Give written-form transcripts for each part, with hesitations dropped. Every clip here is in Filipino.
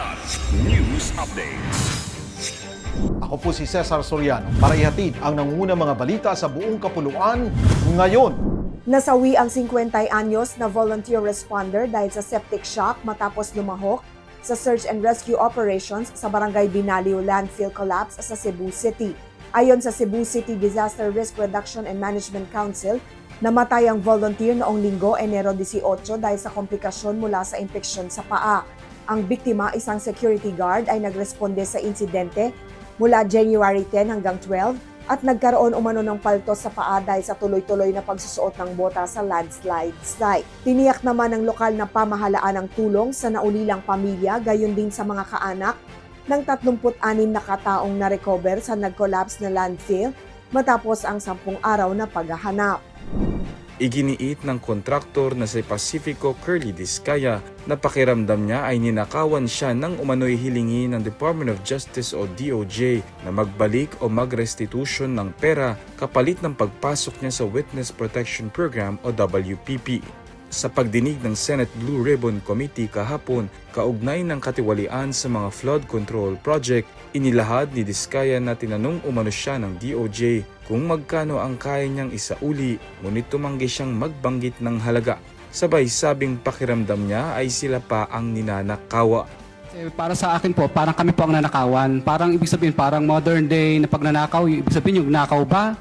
Plus News Updates. Ako po si Cesar Soriano para ihatid ang nangungunang mga balita sa buong kapuluan ngayon. Nasawi ang 50 anyos na volunteer responder dahil sa septic shock matapos lumahok sa search and rescue operations sa Barangay Binaliw landfill collapse sa Cebu City. Ayon sa Cebu City Disaster Risk Reduction and Management Council, namatay ang volunteer noong Linggo, Enero 18 dahil sa komplikasyon mula sa impeksyon sa paa. Ang biktima, isang security guard, ay nagresponde sa insidente mula January 10 hanggang 12 at nagkaroon umano ng paltos sa paa dahil sa tuloy-tuloy na pagsusuot ng bota sa landslide site. Tiniyak naman ng lokal na pamahalaan ang tulong sa naulilang pamilya, gayon din sa mga kaanak ng 36 na kataong na-recover sa nag-collapse na landfill matapos ang 10 araw na paghahanap. Iginiit ng kontraktor na si Pacifico Curly Discaya na pakiramdam niya ay ninakawan siya ng umano'y hilingi ng Department of Justice o DOJ na magbalik o mag-restitution ng pera kapalit ng pagpasok niya sa Witness Protection Program o WPP. Sa pagdinig ng Senate Blue Ribbon Committee kahapon, kaugnay ng katiwalian sa mga flood control project, inilahad ni Discaya na tinanong umano siya ng DOJ kung magkano ang kaya niyang isauli, ngunit tumanggi siyang magbanggit ng halaga. Sabay sabing pakiramdam niya ay sila pa ang ninanakawa. Para sa akin po, parang kami po ang nanakawan. Parang ibig sabihin, parang modern day na pagnanakaw, ibig sabihin yung nakaw ba?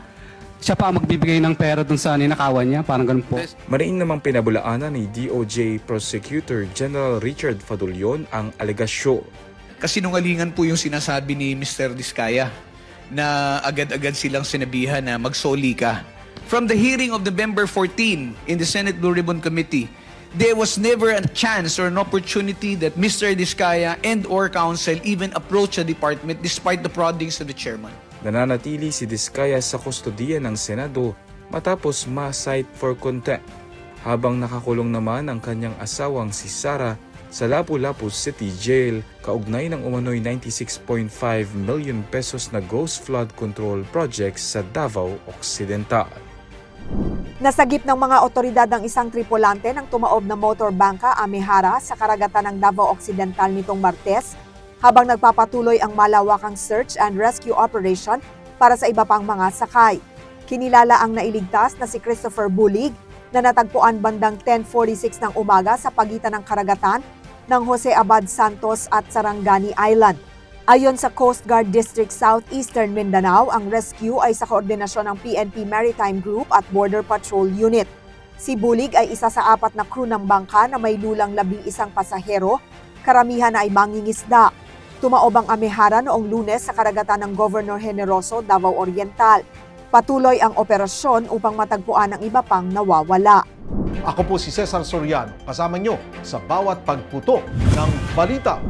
Siya pa ang magbibigay ng pera dun sa ninakawan niya, parang ganun po. Mariin namang pinabulaanan ni DOJ Prosecutor General Richard Fadulion ang alegasyon. Kasinungalingan po yung sinasabi ni Mr. Discaya na agad-agad silang sinabihan na magsoli ka. From the hearing of November 14 in the Senate Blue Ribbon Committee, there was never a chance or an opportunity that Mr. Discaya and or counsel even approach the department despite the proddings of the chairman. Nananatili si Discaya sa kustodiya ng Senado matapos ma-cite for contempt, habang nakakulong naman ang kanyang asawang si Sara sa Lapu-Lapu City Jail kaugnay ng umano'y 96.5 million pesos na ghost flood control projects sa Davao Occidental. Nasagip ng mga otoridad ang isang tripulante ng tumaob na motor bangka Amihara sa karagatan ng Davao Occidental nitong Martes, habang nagpapatuloy ang malawakang search and rescue operation para sa iba pang mga sakay. Kinilala ang nailigtas na si Christopher Bulig na natagpuan bandang 10:46 ng umaga sa pagitan ng karagatan ng Jose Abad Santos at Sarangani Island. Ayon sa Coast Guard District Southeastern Mindanao, ang rescue ay sa koordinasyon ng PNP Maritime Group at Border Patrol Unit. Si Bulig ay isa sa 4 na crew ng bangka na may lulang 11 pasahero, karamihan ay mangingisda. Tumaob ang Amihara noong Lunes sa karagatan ng Governor Generoso, Davao Oriental. Patuloy ang operasyon upang matagpuan ang iba pang nawawala. Ako po si Cesar Soriano, kasama nyo sa bawat pagputo ng balita.